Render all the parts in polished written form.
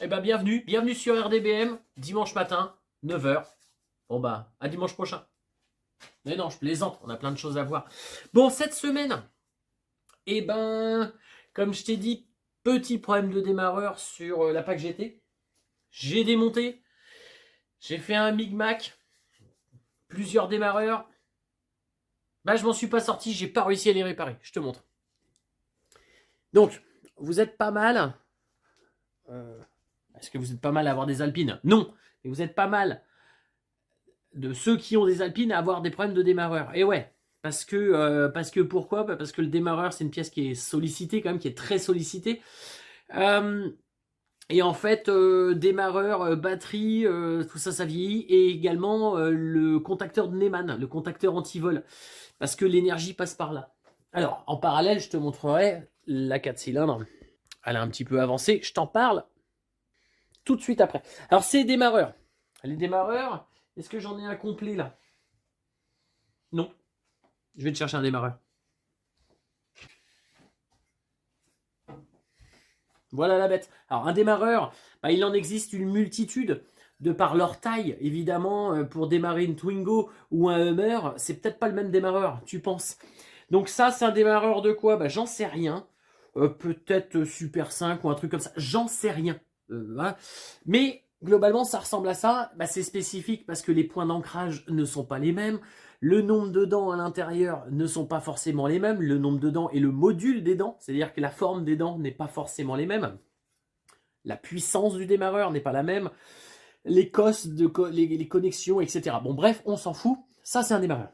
Eh ben bienvenue sur RDBM, dimanche matin, 9h. Bon bah, à dimanche prochain. Mais non, je plaisante, on a plein de choses à voir. Bon, cette semaine, eh ben, comme je t'ai dit, petit problème de démarreur sur la PAC GT. J'ai démonté, j'ai fait un micmac, plusieurs démarreurs. Bah, je m'en suis pas sorti, j'ai pas réussi à les réparer. Je te montre. Donc, vous êtes pas mal. Est-ce que vous êtes pas mal à avoir des Alpines? Non, mais vous êtes pas mal de ceux qui ont des Alpines à avoir des problèmes de démarreur. Et ouais, parce que pourquoi? Parce que le démarreur, c'est une pièce qui est sollicitée, quand même, qui est très sollicitée. Et en fait, démarreur, batterie, tout ça, ça vieillit. Et également le contacteur de Neumann, le contacteur anti-vol. Parce que l'énergie passe par là. Alors, en parallèle, je te montrerai la 4 cylindres. Elle a un petit peu avancé. Je t'en parle tout de suite après. Alors, c'est démarreur. Les démarreurs, est-ce que j'en ai un complet là? Non. Je vais te chercher un démarreur. Voilà la bête. Alors, un démarreur, bah, il en existe une multitude. De par leur taille, évidemment, pour démarrer une Twingo ou un Hummer, c'est peut-être pas le même démarreur, tu penses. Donc ça, c'est un démarreur de quoi? Bah, j'en sais rien. Peut-être Super 5 ou un truc comme ça. J'en sais rien. Hein. Mais globalement, ça ressemble à ça. Bah, c'est spécifique parce que les points d'ancrage ne sont pas les mêmes. Le nombre de dents à l'intérieur ne sont pas forcément les mêmes. Le nombre de dents et le module des dents, c'est-à-dire que la forme des dents n'est pas forcément les mêmes. La puissance du démarreur n'est pas la même. Les cosses, les connexions, etc. Bon, bref, on s'en fout. Ça, c'est un démarreur.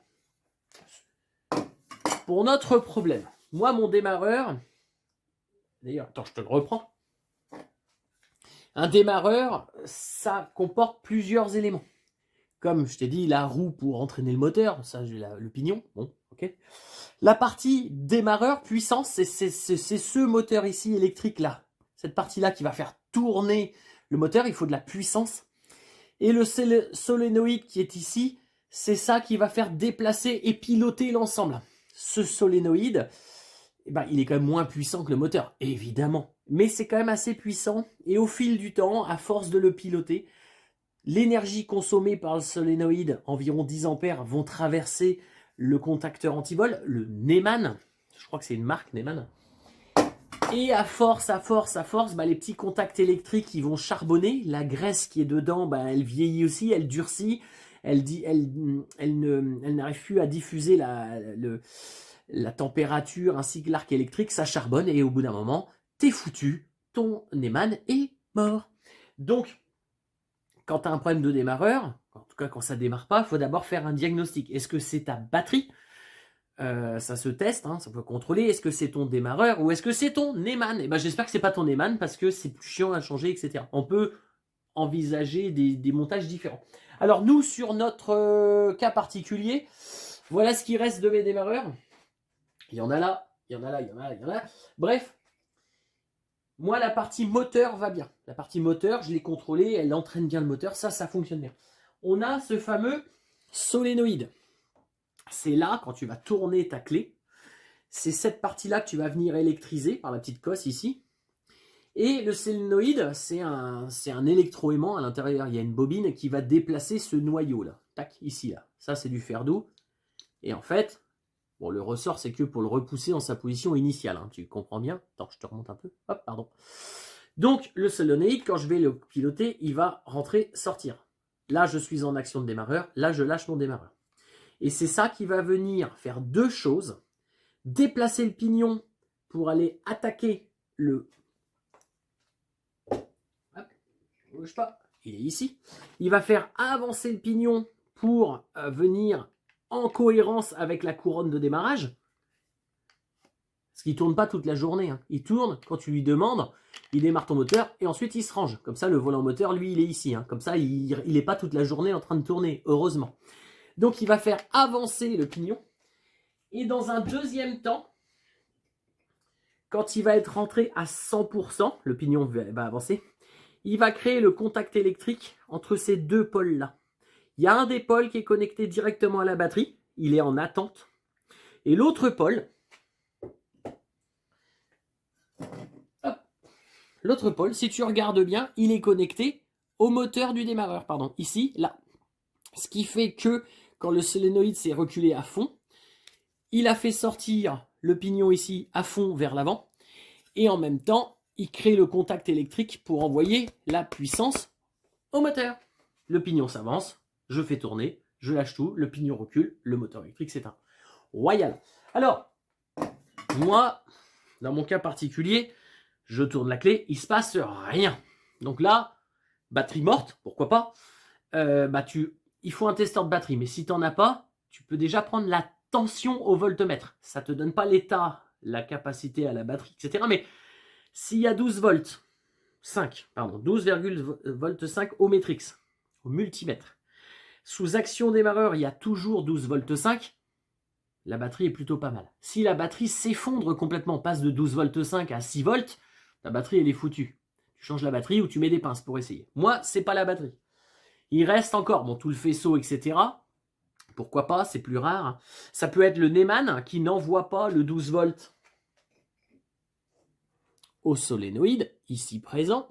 Pour notre problème, moi, mon démarreur... D'ailleurs, attends, je te le reprends. Un démarreur, ça comporte plusieurs éléments. Comme je t'ai dit, la roue pour entraîner le moteur, ça j'ai le pignon, bon, ok. La partie démarreur, puissance, c'est ce moteur ici électrique là. Cette partie-là qui va faire tourner le moteur, il faut de la puissance. Et le solénoïde qui est ici, c'est ça qui va faire déplacer et piloter l'ensemble. Ce solénoïde, eh ben, il est quand même moins puissant que le moteur, évidemment. Mais c'est quand même assez puissant. Et au fil du temps, à force de le piloter, l'énergie consommée par le solénoïde, environ 10 ampères, vont traverser le contacteur antivol, le Neumann. Je crois que c'est une marque, Neumann. Et à force, bah, les petits contacts électriques ils vont charbonner. La graisse qui est dedans, bah, elle vieillit aussi, elle durcit. Elle n'arrive plus à diffuser la température ainsi que l'arc électrique. Ça charbonne et au bout d'un moment, t'es foutu. Ton Neumann est mort. Donc, quand tu as un problème de démarreur, en tout cas quand ça ne démarre pas, il faut d'abord faire un diagnostic. Est-ce que c'est ta batterie? Ça se teste, hein, ça peut contrôler. Est-ce que c'est ton démarreur ou est-ce que c'est ton Neumann? Et ben, j'espère que c'est pas ton Neumann parce que c'est plus chiant à changer, etc. On peut envisager des montages différents. Alors nous, sur notre cas particulier, voilà ce qui reste de mes démarreurs. Il y en a là, il y en a là, il y en a là, il y en a là. Bref, moi la partie moteur va bien. La partie moteur, je l'ai contrôlée, elle entraîne bien le moteur, ça fonctionne bien. On a ce fameux solénoïde. C'est là, quand tu vas tourner ta clé, c'est cette partie-là que tu vas venir électriser par la petite cosse ici. Et le solénoïde, c'est un électroaimant. À l'intérieur, il y a une bobine qui va déplacer ce noyau-là. Tac, ici, là. Ça, c'est du fer doux. Et en fait, bon, le ressort, c'est que pour le repousser dans sa position initiale. Hein, tu comprends bien? Attends, je te remonte un peu. Hop, pardon. Donc, le solénoïde, quand je vais le piloter, il va rentrer, sortir. Là, je suis en action de démarreur. Là, je lâche mon démarreur. Et c'est ça qui va venir faire deux choses. Déplacer le pignon pour aller attaquer le... Hop, je bouge pas, il est ici. Il va faire avancer le pignon pour venir en cohérence avec la couronne de démarrage. Parce qu'il ne tourne pas toute la journée. Hein. Il tourne quand tu lui demandes, il démarre ton moteur et ensuite il se range. Comme ça, le volant moteur, lui, il est ici. Hein. Comme ça, il n'est pas toute la journée en train de tourner, heureusement. Donc, il va faire avancer le pignon. Et dans un deuxième temps, quand il va être rentré à 100%, le pignon va avancer, il va créer le contact électrique entre ces deux pôles-là. Il y a un des pôles qui est connecté directement à la batterie. Il est en attente. Et l'autre pôle, hop, L'autre pôle, si tu regardes bien, il est connecté au moteur du démarreur, pardon, ici, là. Ce qui fait que quand le solénoïde s'est reculé à fond, il a fait sortir le pignon ici à fond vers l'avant, et en même temps, il crée le contact électrique pour envoyer la puissance au moteur. Le pignon s'avance, je fais tourner, je lâche tout, le pignon recule, le moteur électrique s'éteint. Royal. Alors, moi, dans mon cas particulier, je tourne la clé, il ne se passe rien. Donc là, batterie morte, pourquoi pas. Il faut un testeur de batterie, mais si tu n'en as pas, tu peux déjà prendre la tension au voltmètre. Ça ne te donne pas l'état, la capacité à la batterie, etc. Mais s'il y a 12 volts, 12,5 au matrix, au multimètre, sous action démarreur, il y a toujours 12 volts 5, la batterie est plutôt pas mal. Si la batterie s'effondre complètement, passe de 12 volts 5 à 6 volts, ta batterie elle est foutue. Tu changes la batterie ou tu mets des pinces pour essayer. Moi, c'est pas la batterie. Il reste encore, bon, tout le faisceau, etc. Pourquoi pas, c'est plus rare. Ça peut être le Neumann qui n'envoie pas le 12 volts au solénoïde, ici présent.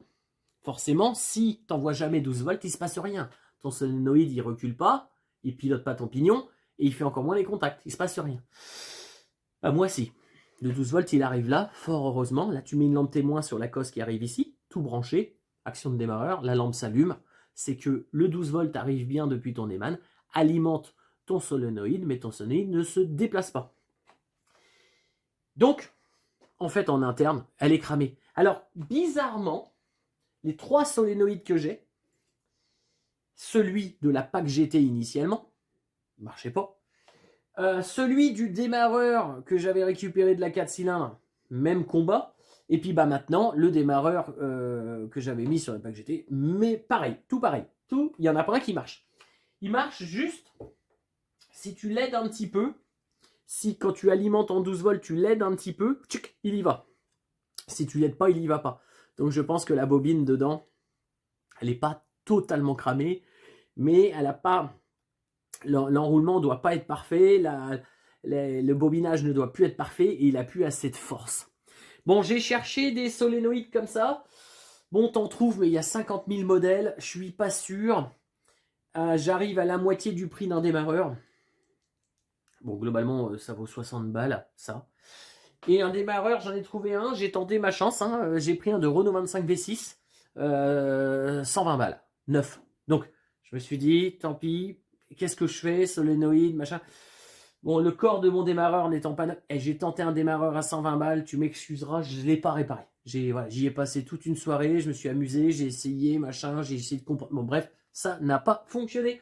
Forcément, si tu n'envoies jamais 12 volts, il ne se passe rien. Ton solénoïde, il ne recule pas, il ne pilote pas ton pignon, et il fait encore moins les contacts. Il ne se passe rien. Moi, si. Le 12 volts, il arrive là, fort heureusement. Là, tu mets une lampe témoin sur la cosse qui arrive ici, tout branché, action de démarreur, la lampe s'allume. C'est que le 12 volts arrive bien depuis ton Neumann, alimente ton solénoïde, mais ton solénoïde ne se déplace pas. Donc, en fait, en interne, elle est cramée. Alors, bizarrement, les 3 solénoïdes que j'ai, celui de la PAC GT initialement, ne marchait pas. Celui du démarreur que j'avais récupéré de la 4 cylindres, même combat. Et puis maintenant, le démarreur que j'avais mis sur la PAC GT, mais pareil, tout pareil. Tout, il n'y en a pas un qui marche. Il marche juste si tu l'aides un petit peu. Si quand tu alimentes en 12 volts, tu l'aides un petit peu, tchic, il y va. Si tu l'aides pas, il y va pas. Donc je pense que la bobine dedans, elle n'est pas totalement cramée, mais elle a pas... L'enroulement ne doit pas être parfait, le bobinage ne doit plus être parfait et il n'a plus assez de force. Bon, j'ai cherché des solénoïdes comme ça. Bon, t'en trouves, mais il y a 50 000 modèles. Je suis pas sûr. J'arrive à la moitié du prix d'un démarreur. Bon, globalement, ça vaut 60 balles, ça. Et un démarreur, j'en ai trouvé un. J'ai tenté ma chance. J'ai pris un de Renault 25 V6. 120 balles. Neuf. Donc, je me suis dit, tant pis. Qu'est-ce que je fais? Solénoïde, machin. Bon, le corps de mon démarreur n'étant pas neuf. J'ai tenté un démarreur à 120 balles. Tu m'excuseras, je ne l'ai pas réparé. J'y ai passé toute une soirée. Je me suis amusé. J'ai essayé, machin. J'ai essayé de comprendre. Bon, bref, ça n'a pas fonctionné.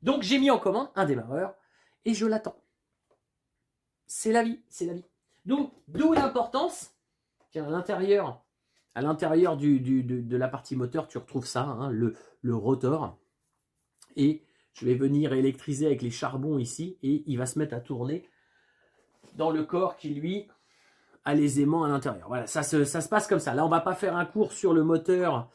Donc, j'ai mis en commande un démarreur. Et je l'attends. C'est la vie, c'est la vie. Donc, d'où l'importance qu'à l'intérieur, de la partie moteur, tu retrouves ça, le rotor. Et je vais venir électriser avec les charbons ici et il va se mettre à tourner dans le corps qui, lui, a les aimants à l'intérieur. Voilà, ça se passe comme ça. Là, on ne va pas faire un cours sur le moteur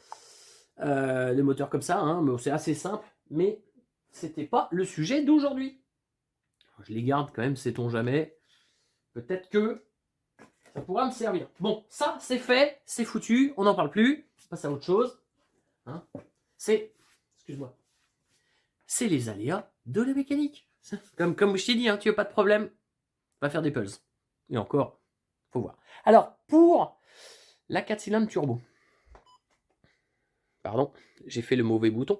comme ça. C'est assez simple, mais ce n'était pas le sujet d'aujourd'hui. Je les garde quand même, sait-on jamais. Peut-être que ça pourra me servir. Bon, ça, c'est fait, c'est foutu, on n'en parle plus. On passe à autre chose. Excuse-moi. C'est les aléas de la mécanique. Comme je t'ai dit, tu n'as pas de problème, va faire des pulses. Et encore, faut voir. Alors, pour la 4 cylindres turbo. Pardon, j'ai fait le mauvais bouton.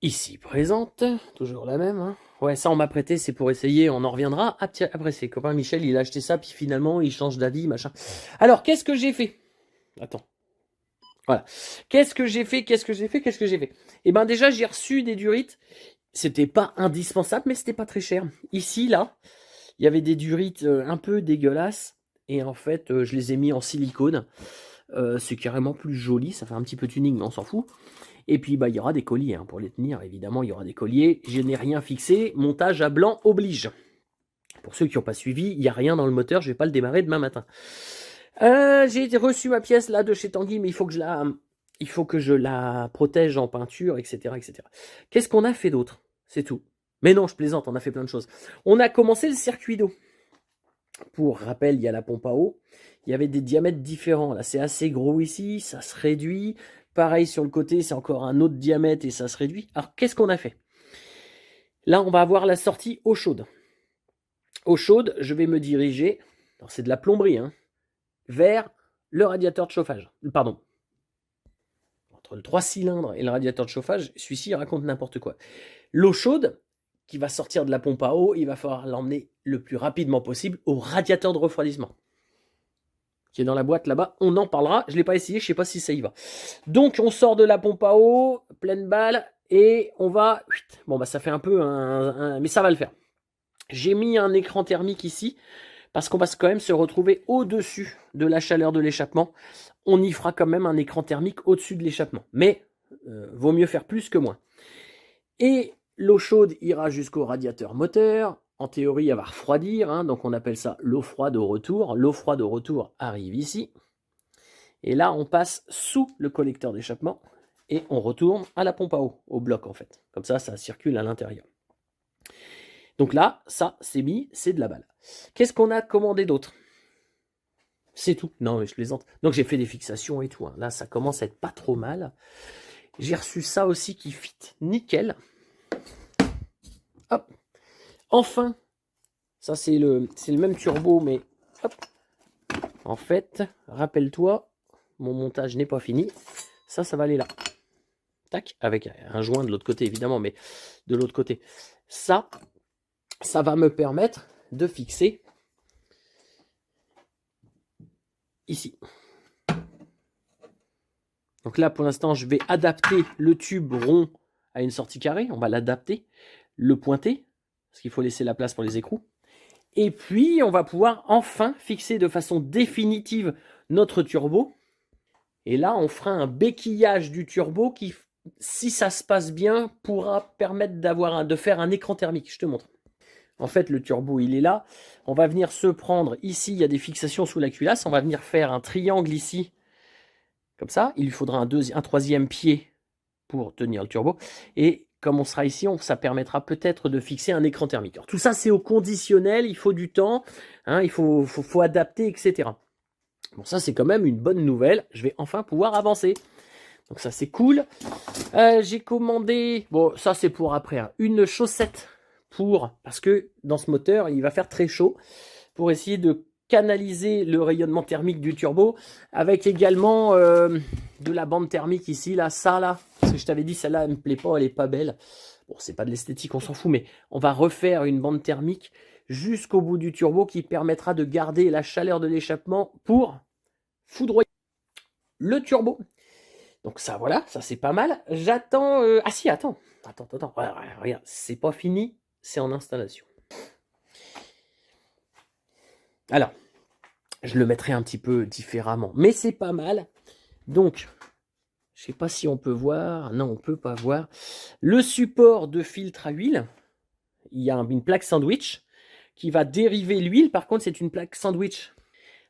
Ici présente, toujours la même. Ouais, ça on m'a prêté, c'est pour essayer, on en reviendra. Après, c'est copain Michel, il a acheté ça, puis finalement, il change d'avis, machin. Alors, qu'est-ce que j'ai fait? Attends. Voilà. Qu'est-ce que j'ai fait? Eh ben déjà, j'ai reçu des durites. C'était pas indispensable, mais c'était pas très cher. Ici, là, il y avait des durites un peu dégueulasses. Et en fait, je les ai mis en silicone. C'est carrément plus joli. Ça fait un petit peu tuning, mais on s'en fout. Et puis, il y aura des colliers pour les tenir. Évidemment, il y aura des colliers. Je n'ai rien fixé. Montage à blanc oblige. Pour ceux qui n'ont pas suivi, il n'y a rien dans le moteur. Je ne vais pas le démarrer demain matin. J'ai reçu ma pièce là de chez Tanguy, mais il faut que je la protège en peinture, etc. etc. Qu'est-ce qu'on a fait d'autre? C'est tout. Mais non, je plaisante, on a fait plein de choses. On a commencé le circuit d'eau. Pour rappel, il y a la pompe à eau, il y avait des diamètres différents. Là, c'est assez gros ici, ça se réduit. Pareil sur le côté, c'est encore un autre diamètre et ça se réduit. Alors, qu'est-ce qu'on a fait? Là, on va avoir la sortie eau chaude. Eau chaude, je vais me diriger, c'est de la plomberie, hein, vers le radiateur de chauffage. Pardon. Entre le 3 cylindres et le radiateur de chauffage, celui-ci raconte n'importe quoi. L'eau chaude, qui va sortir de la pompe à eau, il va falloir l'emmener le plus rapidement possible au radiateur de refroidissement. Qui est dans la boîte là-bas, on en parlera. Je ne l'ai pas essayé, je ne sais pas si ça y va. Donc, on sort de la pompe à eau, pleine balle, et on va... Bon, bah ça fait un peu mais ça va le faire. J'ai mis un écran thermique ici, parce qu'on va quand même se retrouver au-dessus de la chaleur de l'échappement. On y fera quand même un écran thermique au-dessus de l'échappement. Mais, vaut mieux faire plus que moins. Et l'eau chaude ira jusqu'au radiateur moteur. En théorie, elle va refroidir, hein, donc on appelle ça l'eau froide au retour. L'eau froide au retour arrive ici. Et là, on passe sous le collecteur d'échappement et on retourne à la pompe à eau, au bloc en fait. Comme ça, ça circule à l'intérieur. Donc là, ça, c'est mis, c'est de la balle. Qu'est-ce qu'on a commandé d'autre? C'est tout. Non, mais je plaisante. Donc j'ai fait des fixations et tout. Hein. Là, ça commence à être pas trop mal. J'ai reçu ça aussi qui fit nickel. Hop. Enfin, ça c'est le même turbo, mais hop. En fait, rappelle-toi, mon montage n'est pas fini. Ça va aller là. Tac, avec un joint de l'autre côté, évidemment, mais de l'autre côté. Ça va me permettre de fixer ici. Donc là, pour l'instant, je vais adapter le tube rond à une sortie carrée. On va l'adapter, le pointer, parce qu'il faut laisser la place pour les écrous. Et puis, on va pouvoir enfin fixer de façon définitive notre turbo. Et là, on fera un béquillage du turbo qui, si ça se passe bien, pourra permettre de faire un écran thermique. Je te montre. En fait, le turbo, il est là. On va venir se prendre, ici, il y a des fixations sous la culasse. On va venir faire un triangle ici, comme ça. Il lui faudra un troisième pied pour tenir le turbo. Et comme on sera ici, ça permettra peut-être de fixer un écran thermique. Alors, tout ça, c'est au conditionnel, il faut du temps, hein, il faut adapter, etc. Bon, ça, c'est quand même une bonne nouvelle. Je vais enfin pouvoir avancer. Donc ça, c'est cool. J'ai commandé, bon, ça, c'est pour après, hein, une chaussette parce que dans ce moteur, il va faire très chaud, pour essayer de canaliser le rayonnement thermique du turbo, avec également de la bande thermique ici, là, ça, là. Parce que je t'avais dit, celle-là, elle me plaît pas, elle est pas belle. Bon, c'est pas de l'esthétique, on s'en fout, mais on va refaire une bande thermique jusqu'au bout du turbo qui permettra de garder la chaleur de l'échappement pour foudroyer le turbo. Donc ça, voilà, ça c'est pas mal. J'attends... Ah si, attends. Regarde, c'est pas fini, c'est en installation. Alors, je le mettrai un petit peu différemment, mais c'est pas mal. Donc... Je ne sais pas si on peut voir. Non, on ne peut pas voir. Le support de filtre à huile. Il y a une plaque sandwich qui va dériver l'huile. Par contre, c'est une plaque sandwich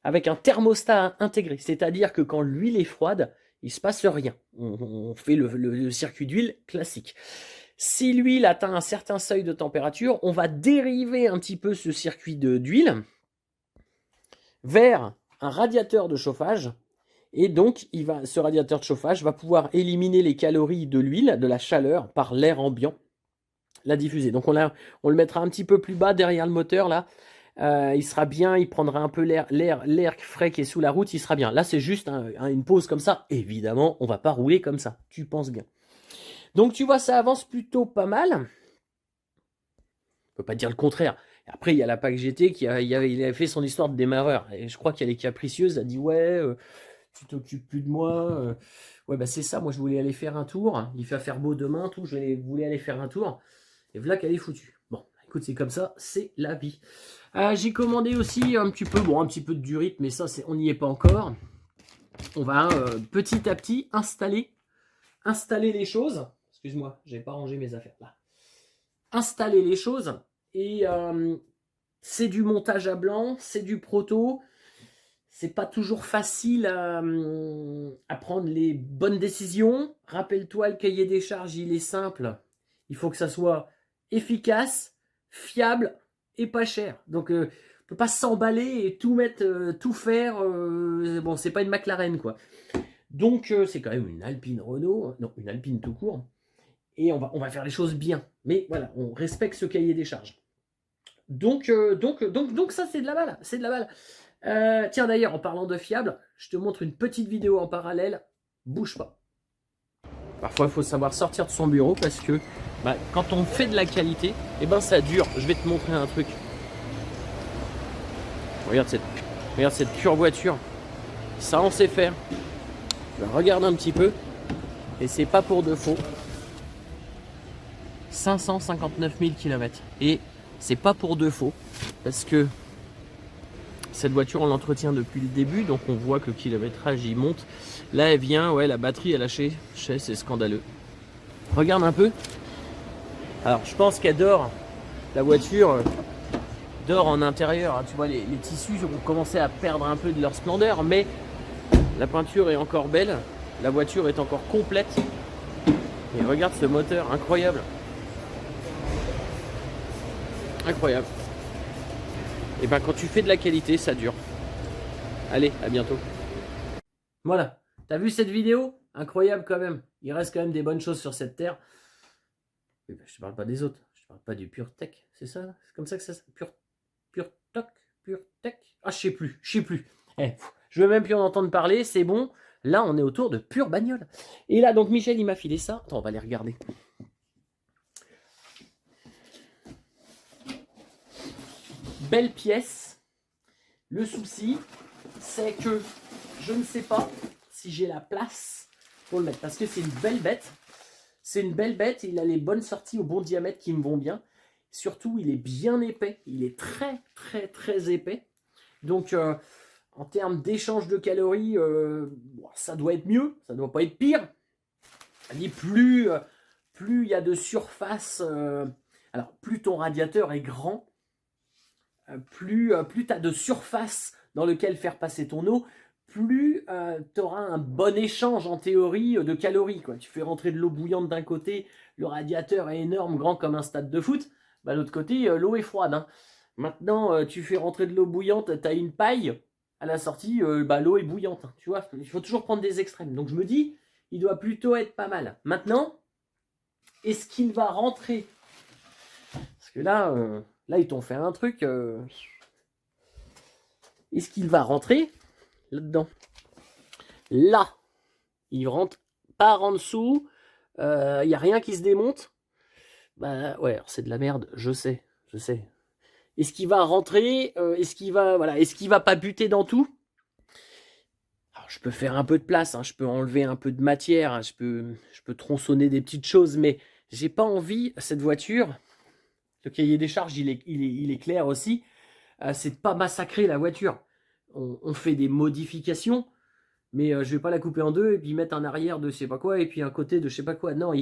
avec un thermostat intégré. C'est-à-dire que quand l'huile est froide, il ne se passe rien. On fait le circuit d'huile classique. Si l'huile atteint un certain seuil de température, on va dériver un petit peu ce circuit d'huile vers un radiateur de chauffage. Et donc, ce radiateur de chauffage va pouvoir éliminer les calories de l'huile, de la chaleur, par l'air ambiant, la diffuser. Donc, on le mettra un petit peu plus bas derrière le moteur, là. Il sera bien, il prendra un peu l'air frais qui est sous la route, il sera bien. Là, c'est juste une pause comme ça. Évidemment, on ne va pas rouler comme ça, tu penses bien. Donc, tu vois, ça avance plutôt pas mal. On ne peut pas dire le contraire. Après, il y a la PAC GT il avait fait son histoire de démarreur. Et je crois qu'elle est capricieuse, elle a dit « Ouais... tu t'occupes plus de moi. Ouais, bah c'est ça, moi je voulais aller faire un tour. Il va faire beau demain, tout. Je voulais aller faire un tour. Et voilà qu'elle est foutue. Bon, écoute, c'est comme ça, c'est la vie. J'ai commandé aussi un petit peu de durite, mais ça, on n'y est pas encore. On va petit à petit installer les choses. Excuse-moi, j'ai pas rangé mes affaires là. Installer les choses. Et c'est du montage à blanc, c'est du proto. C'est pas toujours facile à prendre les bonnes décisions. Rappelle-toi, le cahier des charges, il est simple. Il faut que ça soit efficace, fiable et pas cher. Donc, peut pas s'emballer et tout mettre, tout faire. Bon, c'est pas une McLaren, quoi. Donc, c'est quand même une Alpine Renault, non, une Alpine tout court. Et on va faire les choses bien. Mais voilà, on respecte ce cahier des charges. Donc ça, c'est de la balle. C'est de la balle. Tiens, d'ailleurs, en parlant de fiable, je te montre une petite vidéo en parallèle. Bouge pas. Parfois, il faut savoir sortir de son bureau parce que quand on fait de la qualité, eh ben, ça dure. Je vais te montrer un truc. Regarde cette pure voiture. Ça, on sait faire. Regarde un petit peu. Et c'est pas pour de faux. 559 000 km. Et c'est pas pour de faux. Parce que cette voiture, on l'entretient depuis le début. Donc on voit que le kilométrage, il monte. Là, elle vient. Ouais, la batterie, elle a lâché. C'est scandaleux. Regarde un peu. Alors, je pense qu'elle dort. La voiture dort en intérieur. Tu vois, les tissus ont commencé à perdre un peu de leur splendeur. Mais la peinture est encore belle. La voiture est encore complète. Et regarde ce moteur, incroyable. Incroyable. Et ben quand tu fais de la qualité, ça dure. Allez, à bientôt. Voilà. T'as vu cette vidéo? Incroyable quand même. Il reste quand même des bonnes choses sur cette terre. Je te parle pas des autres. Je te parle pas du Pure Tech. C'est ça? C'est comme ça que ça s'appelle? Pure Tech. Ah, je sais plus. Je veux même plus en entendre parler. C'est bon. Là, on est autour de pure bagnole. Et là, donc, Michel, il m'a filé ça. Attends, on va les regarder. Belle pièce. Le souci, c'est que je ne sais pas si j'ai la place pour le mettre. Parce que c'est une belle bête. C'est une belle bête. Il a les bonnes sorties au bon diamètre qui me vont bien. Surtout, il est bien épais. Il est très, très, très épais. Donc, en termes d'échange de calories, ça doit être mieux. Ça ne doit pas être pire. Et plus il y a de surface, alors plus ton radiateur est grand, plus tu as de surface dans lequel faire passer ton eau, plus tu auras un bon échange en théorie de calories, quoi. Tu fais rentrer de l'eau bouillante d'un côté, le radiateur est énorme, grand comme un stade de foot, de l'autre côté, l'eau est froide. Hein. Maintenant, tu fais rentrer de l'eau bouillante, tu as une paille, à la sortie, l'eau est bouillante. Hein. Tu vois, il faut toujours prendre des extrêmes. Donc je me dis, il doit plutôt être pas mal. Maintenant, est-ce qu'il va rentrer? Parce que là, ils t'ont fait un truc. Est-ce qu'il va rentrer là-dedans? Là, il rentre par en dessous. Il n'y a rien qui se démonte. Bah ouais, c'est de la merde, je sais. Est-ce qu'il va rentrer? Est-ce qu'il va pas buter dans tout? Alors, je peux faire un peu de place, hein, je peux enlever un peu de matière, hein, je peux tronçonner des petites choses, mais j'ai pas envie, cette voiture, le cahier des charges, il est clair aussi, c'est de pas massacrer la voiture. On fait des modifications, mais je vais pas la couper en deux et puis mettre un arrière de je sais pas quoi et puis un côté de je sais pas quoi. Non,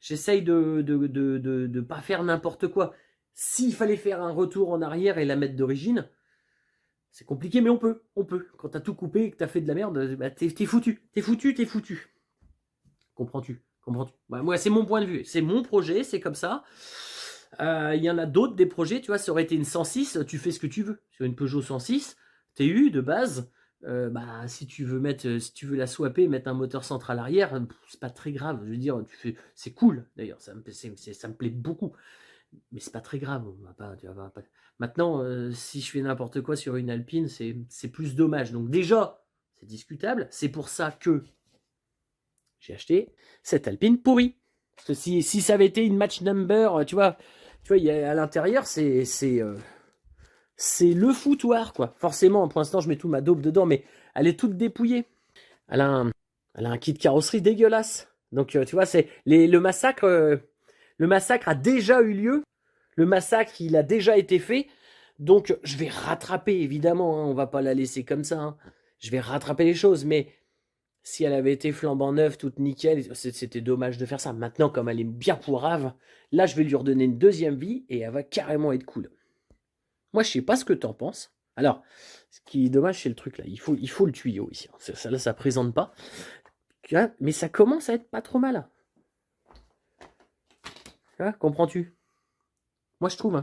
j'essaye de pas faire n'importe quoi. S'il fallait faire un retour en arrière et la mettre d'origine, c'est compliqué, mais on peut. Quand t'as tout coupé et que t'as fait de la merde, t'es foutu. Comprends-tu? Moi, c'est mon point de vue. C'est mon projet, c'est comme ça. Il y en a d'autres, des projets, tu vois, ça aurait été une 106, tu fais ce que tu veux. Sur une Peugeot 106, TU de base, si tu veux la swapper, mettre un moteur central arrière, c'est pas très grave. Je veux dire, c'est cool d'ailleurs, ça me plaît beaucoup. Mais c'est pas très grave, tu vas pas. Maintenant, si je fais n'importe quoi sur une Alpine, c'est plus dommage. Donc déjà, c'est discutable. C'est pour ça que j'ai acheté cette Alpine pourrie. Parce que si ça avait été une match number, tu vois, à l'intérieur, c'est le foutoir, quoi. Forcément, pour l'instant, je mets tout ma daube dedans, mais elle est toute dépouillée. Elle a un kit carrosserie dégueulasse. Donc, tu vois, le massacre. Le massacre a déjà eu lieu. Le massacre, il a déjà été fait. Donc, je vais rattraper, évidemment. Hein, on va pas la laisser comme ça. Hein. Je vais rattraper les choses. Mais si elle avait été flambant neuve, toute nickel, c'était dommage de faire ça. Maintenant, comme elle est bien pourrave, là, je vais lui redonner une deuxième vie et elle va carrément être cool. Moi, je sais pas ce que t'en penses. Alors, ce qui est dommage, c'est le truc là. Il faut le tuyau ici. Ça, là, ça présente pas. Mais ça commence à être pas trop mal. Comprends-tu? Moi, je trouve.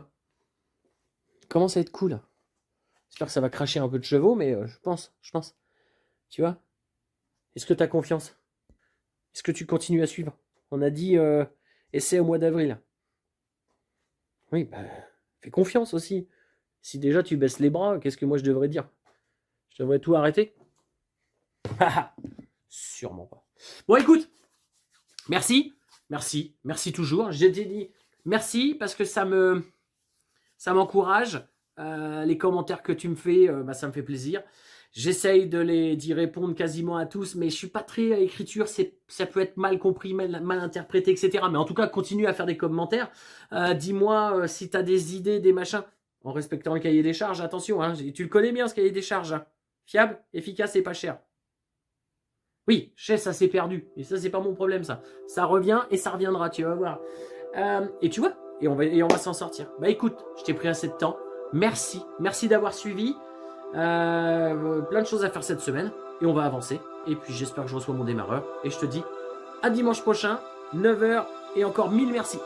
Commence à être cool. J'espère que ça va cracher un peu de chevaux, mais je pense. Tu vois? Est-ce que tu as confiance? Est-ce que tu continues à suivre? On a dit essai au mois d'avril. Oui, bah, fais confiance aussi. Si déjà tu baisses les bras, qu'est-ce que moi je devrais dire? Je devrais tout arrêter? Sûrement pas. Bon, écoute, merci toujours. J'ai dit merci parce que ça m'encourage. Les commentaires que tu me fais, ça me fait plaisir. J'essaye d'y répondre quasiment à tous, mais je suis pas très à l'écriture, ça peut être mal compris, mal interprété, etc. Mais en tout cas, continue à faire des commentaires. Dis-moi si tu as des idées, des machins, en respectant le cahier des charges. Attention, hein, tu le connais bien ce cahier des charges. Hein. Fiable, efficace et pas cher. Oui, je sais, ça s'est perdu. Et ça, c'est pas mon problème, ça. Ça revient et ça reviendra, tu vas voir. Et tu vois, et on va s'en sortir. Bah écoute, je t'ai pris assez de temps. Merci d'avoir suivi. Plein de choses à faire cette semaine. Et on va avancer. Et puis j'espère que je reçois mon démarreur. Et je te dis à dimanche prochain, 9h. Et encore 1000 merci.